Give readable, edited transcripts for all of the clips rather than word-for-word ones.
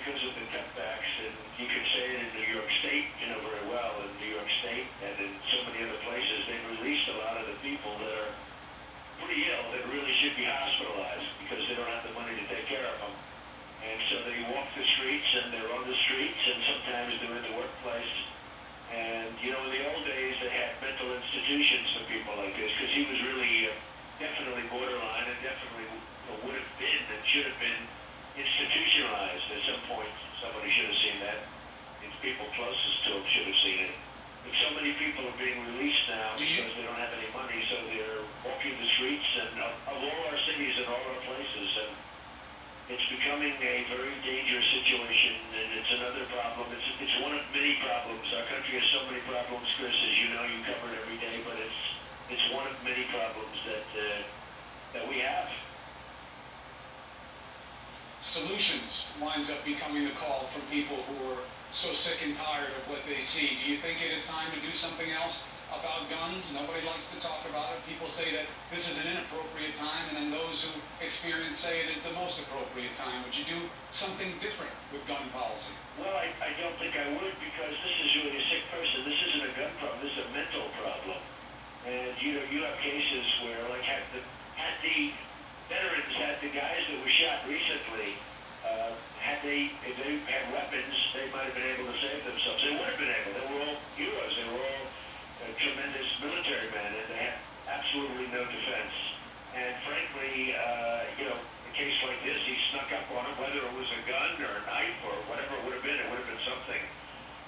because of the cutbacks, and you can say it in New York State, very well, in New York State and in so many other places, they've released a lot of the people that are pretty ill that really should be hospitalized because they don't have the money to take care of them. And so they walk the streets, and they're on the streets, and sometimes they're in the workplace. And, in the old days, they had mental institutions for people like this because he was really definitely borderline and definitely would have been and should have been institutionalized at some point. Somebody should have seen that. It's people closest to him should have seen it. But so many people are being released now because they don't have any money, so they're walking the streets and of all our cities and all our places. And it's becoming a very dangerous situation, and it's another problem. It's one of many problems. Our country has so many problems, Chris, as you know, you cover it every day, but it's one of many problems that we have. Solutions winds up becoming the call from people who are so sick and tired of what they see. Do you think it is time to do something else about guns? Nobody likes to talk about it. People say that this is an inappropriate time, and then those who experience say it is the most appropriate time. Would you do something different with gun policy? Well, I don't think I would, because this is really a sick person. This isn't a gun problem. This is a mental problem. And, you have cases where, like, had the veterans, had the guys that were shot recently, if they had weapons, they might have been able to save themselves. They would have been able. They were all heroes. They were all tremendous military men, and they had absolutely no defense. And frankly, a case like this, he snuck up on it, whether it was a gun or a knife or whatever it would have been something.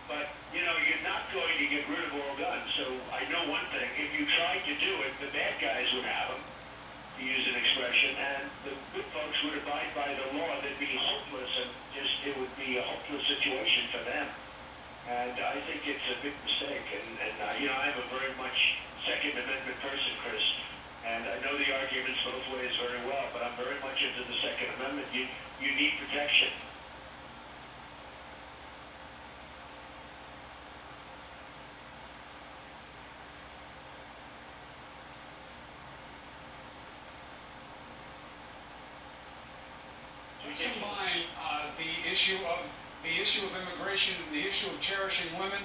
But, you're not going to get rid of all guns. So I know one thing, if you tried to do it, the bad guys would have them, to use an expression, and the good folks would abide by the law. They'd be hopeless, and it would be a hopeless situation for them. And I think it's a big mistake. And I'm a very much Second Amendment person, Chris, and I know the arguments both ways very well, but I'm very much into the Second Amendment. You need protection. Let's combine the issue of immigration and the issue of cherishing women.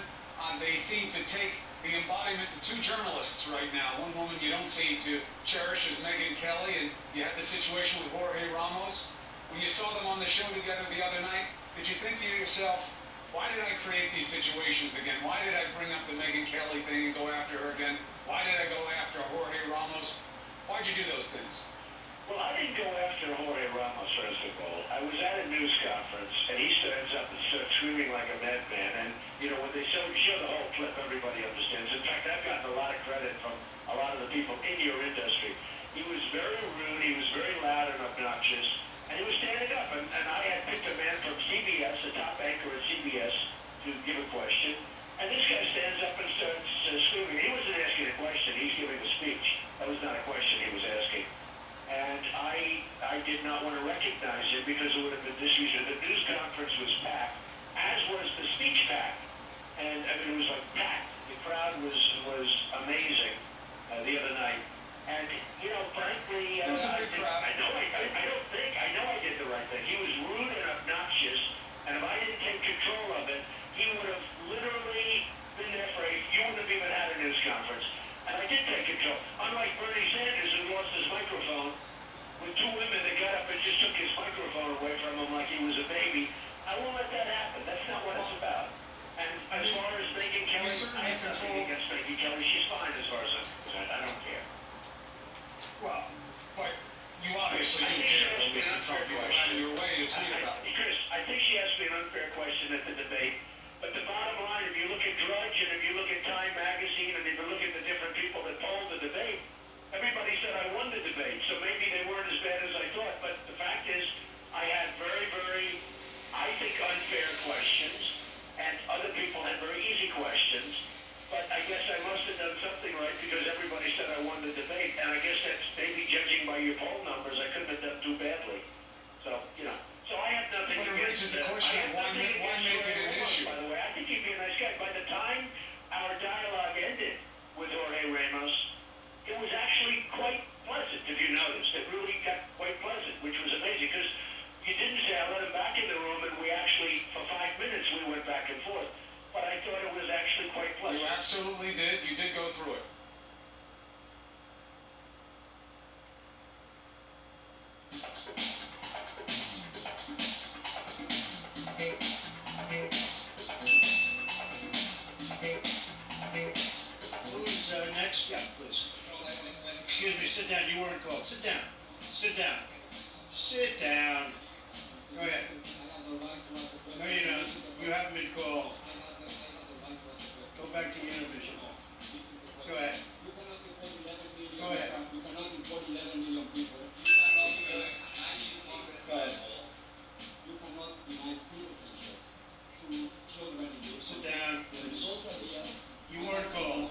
They seem to take the embodiment of two journalists right now. One woman you don't seem to cherish is Megyn Kelly, and you had the situation with Jorge Ramos. When you saw them on the show together the other night, did you think to yourself, why did I create these situations again? Why did I bring up the Megyn Kelly thing and go after her again? Why did I go after Jorge Ramos? Why'd you do those things? Well, I didn't go after Jorge Ramos, first of all. I was at a news conference, and he stands up and starts screaming like a madman. And, when they show the whole clip, everybody understands. In fact, I've gotten a lot of credit from a lot of the people in your industry. He was very rude, he was very loud and obnoxious, and he was standing up. And I had picked a man from CBS, a top anchor at CBS, to give a question. And this guy stands up and starts screaming. He wasn't asking a question, he's giving a speech. That was not a question he was asking. And I did not want to recognize him because it would have been disrespectful. The news conference was packed, as was the speech packed. And it was like packed. The crowd was amazing the other night. And, frankly, it was a big crowd. I know I did the right thing. He was rude and obnoxious, and if I didn't take control of it, he would have literally been there for you wouldn't have even had a news conference. And I did take control. Unlike Bernie Sanders, who lost his microphone, with two women that got up and just took his microphone away from him like he was a baby. I won't let that happen. That's not what it's about. And as far as Megyn Kelly, I have nothing against Megyn Kelly. She's fine as far as I'm concerned. I don't care. Well, but you obviously do care when Mr. Trump goes out of your way to tweet about it. Chris, I think she asked me an unfair question at the debate. But the bottom line, if you look at Drudge and if you look at Time Magazine and if you look at the different people that polled the debate, everybody said I won the debate. So maybe they weren't as bad as I thought. But the fact is, I had very, very, I think, unfair questions. And other people had very easy questions. But I guess I must have done something right because everybody said I won the debate. And I guess that's maybe judging by your poll numbers, I couldn't have done too badly. So, So I have nothing against the question of why make it an issue. By the way, I think he'd be a nice guy. By the time our dialogue ended with Jorge Ramos, it was actually quite pleasant, if you noticed. It really got quite pleasant, which was amazing because you didn't say I let him back in the room and we actually for 5 minutes we went back and forth. But I thought it was actually quite pleasant. You absolutely did. You did go through it. Who's next? Yeah, please. Excuse me, sit down. You weren't called. Sit down. Sit down. Sit down. Go ahead. No, you don't. You haven't been called. Go back to Univision. Go ahead. Go ahead. Go ahead. Sit down, please. You weren't called.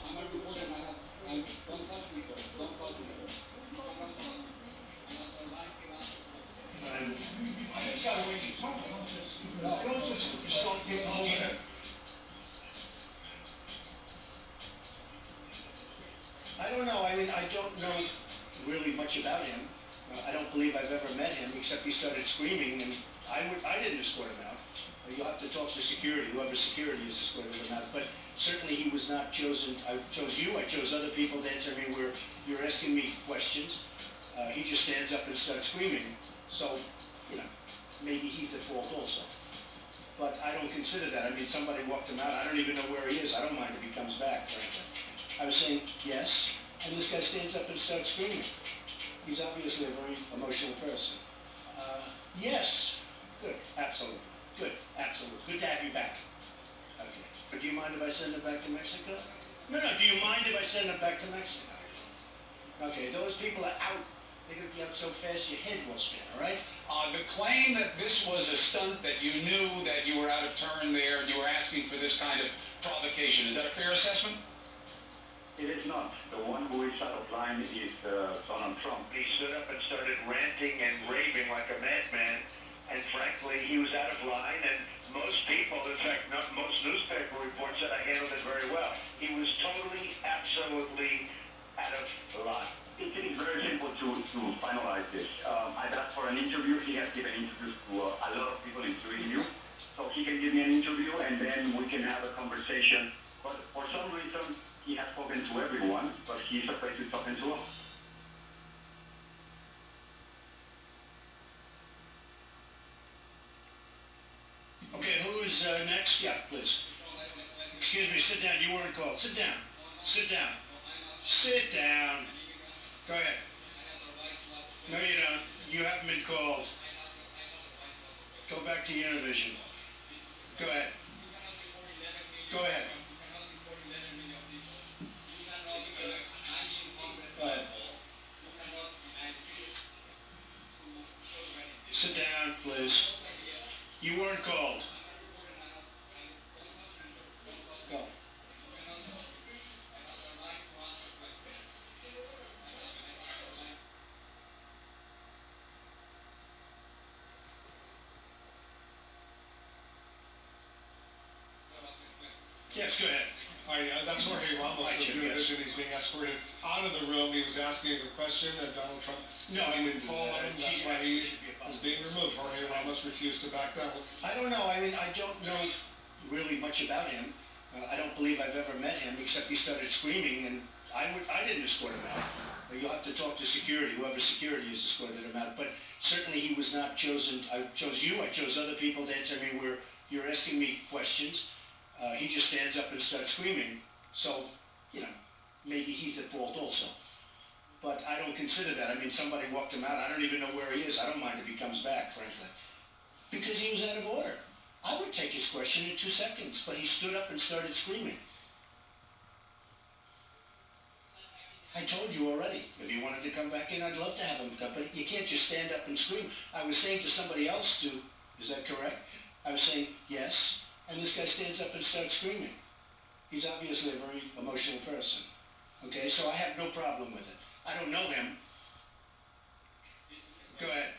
I don't know. I mean, I don't know really much about him. I don't believe I've ever met him, except he started screaming, and I didn't escort him out. You'll have to talk to security, whoever security is escorting him out. But certainly he was not chosen. I chose you. I chose other people to answer me where you're asking me questions. He just stands up and starts screaming. So, you know, maybe he's at fault also. But I don't consider that. I mean, somebody walked him out. I don't even know where he is. I don't mind if he comes back, frankly. I was saying yes, and this guy stands up and starts screaming. He's obviously a very emotional person. Yes. Good. Absolutely. Good. Absolutely. Good to have you back. Okay. But do you mind if I send him back to Mexico? No. Do you mind if I send him back to Mexico? Okay. Those people are out. They're going to be out so fast your head will spin, all right? The claim that this was a stunt, that you knew that you were out of turn there and you were asking for this kind of provocation, is that a fair assessment? It is not. The one who is out of line is Donald Trump. He stood up and started ranting and raving like a madman, and frankly, he was out of line, and most people, in fact, most newspaper reports said I handled it very well. He was totally, absolutely out of line. It is very simple to finalize this. I've asked for an interview. He has given interviews to a lot of people, including you. So he can give me an interview, and then we can have a conversation. But for some reason, he has spoken to everyone, but he's afraid to talk to us. Okay, who's next? Yeah, please. Excuse me, sit down. You weren't called. Sit down. Sit down. Sit down. Go ahead. No, you don't. You haven't been called. Go back to Univision. Go ahead. Go ahead. Go ahead. Sit down, please. You weren't called. Go. Yes, go ahead. Hi, that's Jorge Ramos Hi, from Jim, Univision. He's being escorted out of the room. He was asking a question, and Donald Trump No, I wouldn't do called that. him. That's why he Should be a is being removed. Jorge Ramos refused to back down. I don't know. I mean, I don't know really much about him. I don't believe I've ever met him, except he started screaming, and I didn't escort him out. You'll have to talk to security, whoever security has escorted him out. But certainly he was not chosen. I chose you. I chose other people to answer me where you're asking me questions. He just stands up and starts screaming. So, you know, maybe he's at fault also. But I don't consider that. I mean, somebody walked him out. I don't even know where he is. I don't mind if he comes back, frankly. Because he was out of order. I would take his question in 2 seconds, but he stood up and started screaming. I told you already, if he wanted to come back in, I'd love to have him come, but you can't just stand up and scream. I was saying to somebody else is that correct? I was saying, yes, and this guy stands up and starts screaming. He's obviously a very emotional person. Okay, so I have no problem with it. I don't know him. Go ahead.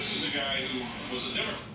This is a guy who was a Democrat.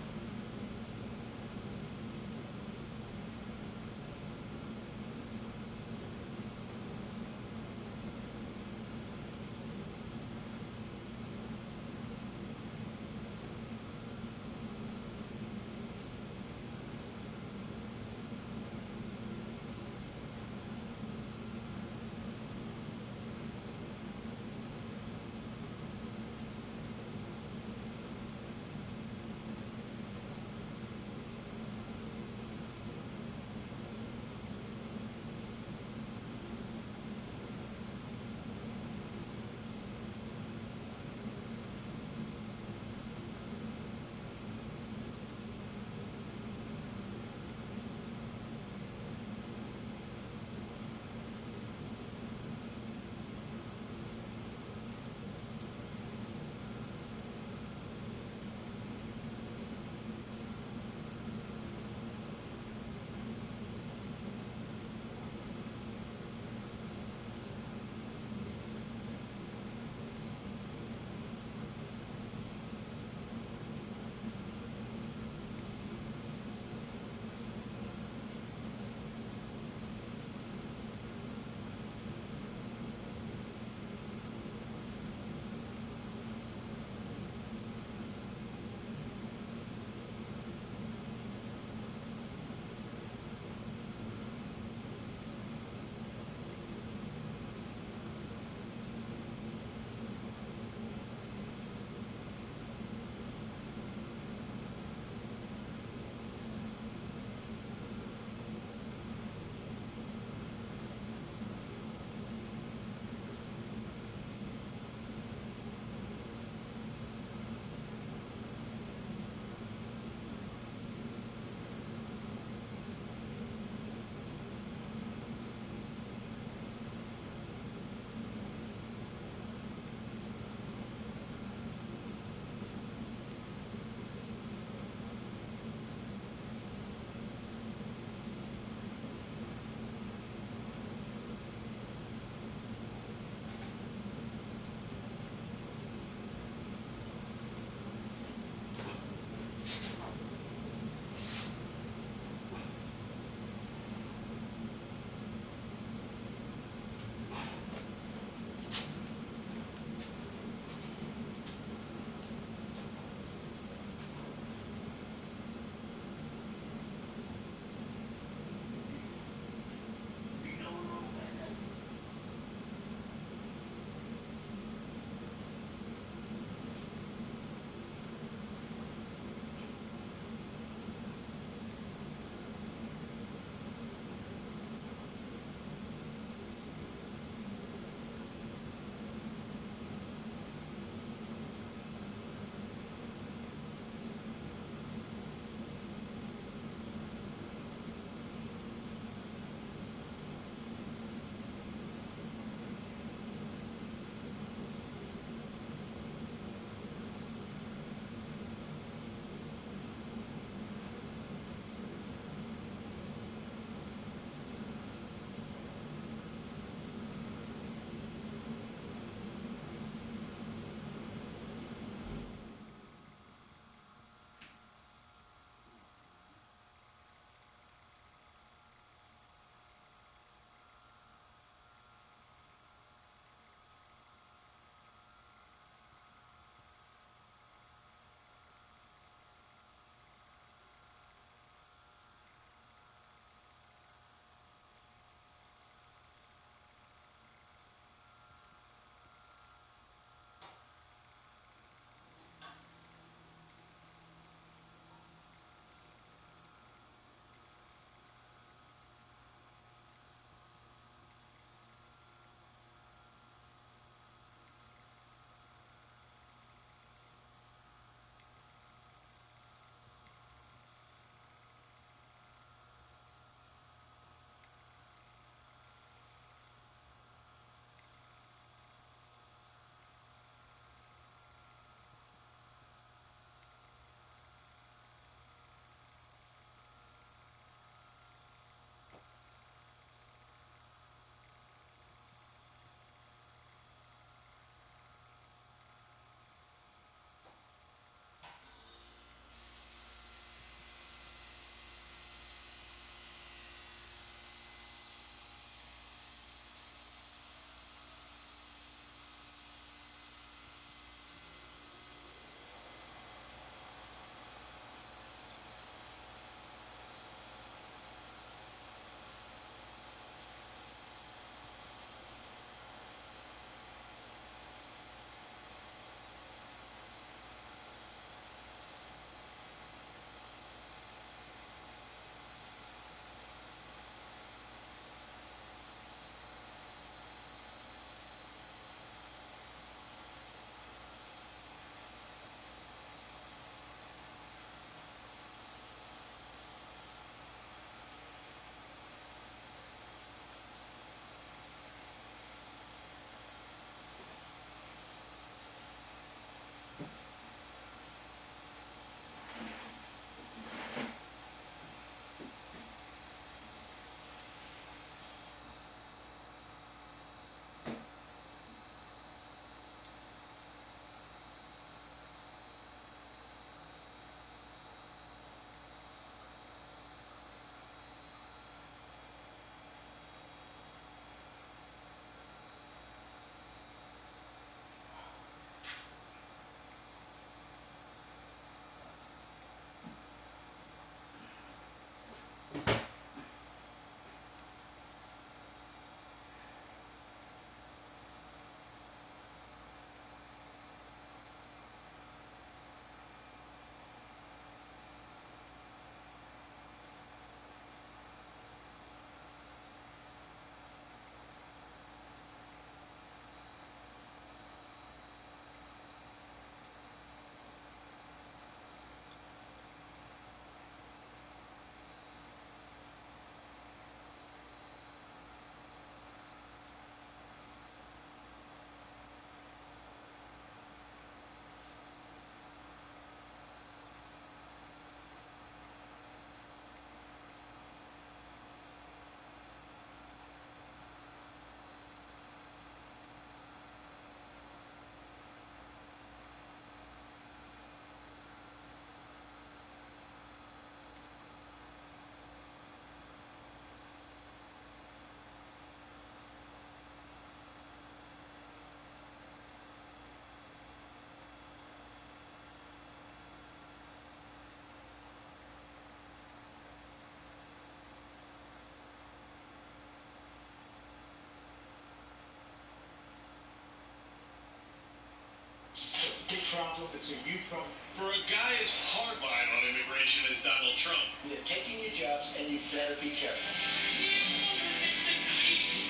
problem. It's a huge problem. For a guy as hardline on immigration as Donald Trump, They're taking your jobs, and you better be careful.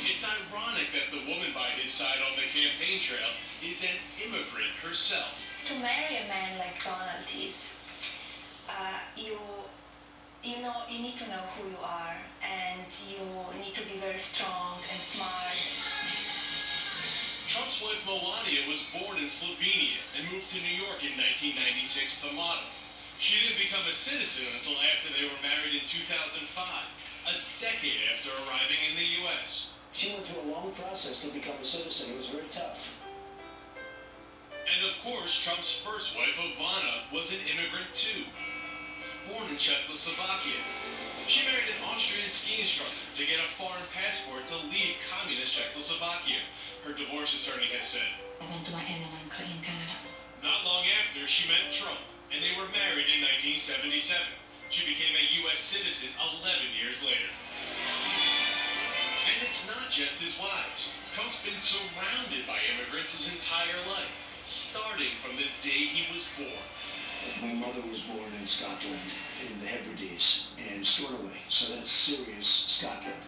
it's ironic that the woman by his side on the campaign trail is an immigrant herself. To marry a man like Donald is, you need to know who you are, and you need to be very strong and smart. Trump's wife Melania was born in Slovenia and moved to New York in 1996 to model. She didn't become a citizen until after they were married in 2005, a decade after arriving in the U.S. She went through a long process to become a citizen. It was very tough. And of course, Trump's first wife, Ivana, was an immigrant too. Born in Czechoslovakia, she married an Austrian ski instructor to get a foreign passport to leave communist Czechoslovakia, her divorce attorney has said. Not long after, she met Trump, and they were married in 1977. She became a U.S. citizen 11 years later. And it's not just his wives. Trump's been surrounded by immigrants his entire life, starting from the day he was born. My mother was born in Scotland, in the Hebrides, and Stornoway, so that's serious Scotland.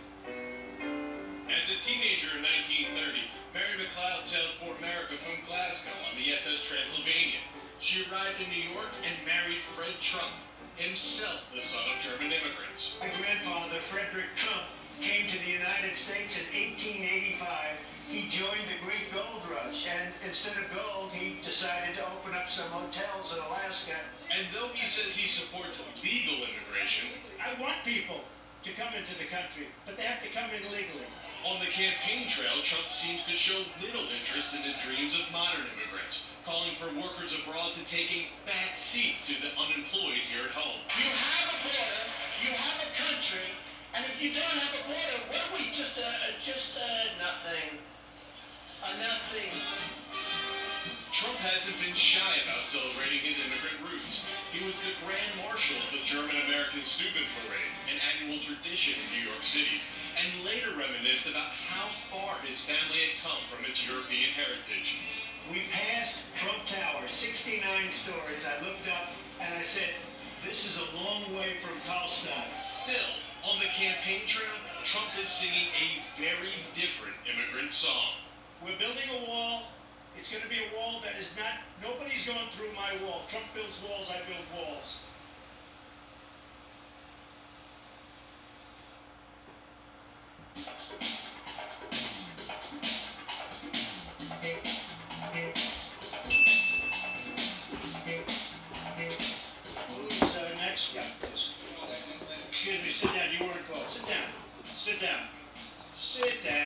As a teenager in 1930, Mary McLeod sailed for America from Glasgow on the SS Transylvania. She arrived in New York and married Fred Trump, himself the son of German immigrants. My grandfather, Frederick Trump, came to the United States in 1885. He joined the great gold rush, and instead of gold, he decided to open up some hotels in Alaska. And though he says he supports legal immigration, I want people to come into the country, but they have to come in legally. on the campaign trail, Trump seems to show little interest in the dreams of modern immigrants, calling for workers abroad to take a back seat to the unemployed here at home. You have a border, you have a country, and if you don't have a border, what are we, just nothing? Nothing. Trump hasn't been shy about celebrating his immigrant roots. He was the Grand Marshal of the German-American Student Parade, an annual tradition in New York City, and later reminisced about how far his family had come from its European heritage. We passed Trump Tower, 69 stories. I looked up and I said, this is a long way from Karlstadt. Still, on the campaign trail, Trump is singing a very different immigrant song. We're building a wall. It's going to be a wall that is not, nobody's going through my wall. Trump builds walls, I build walls.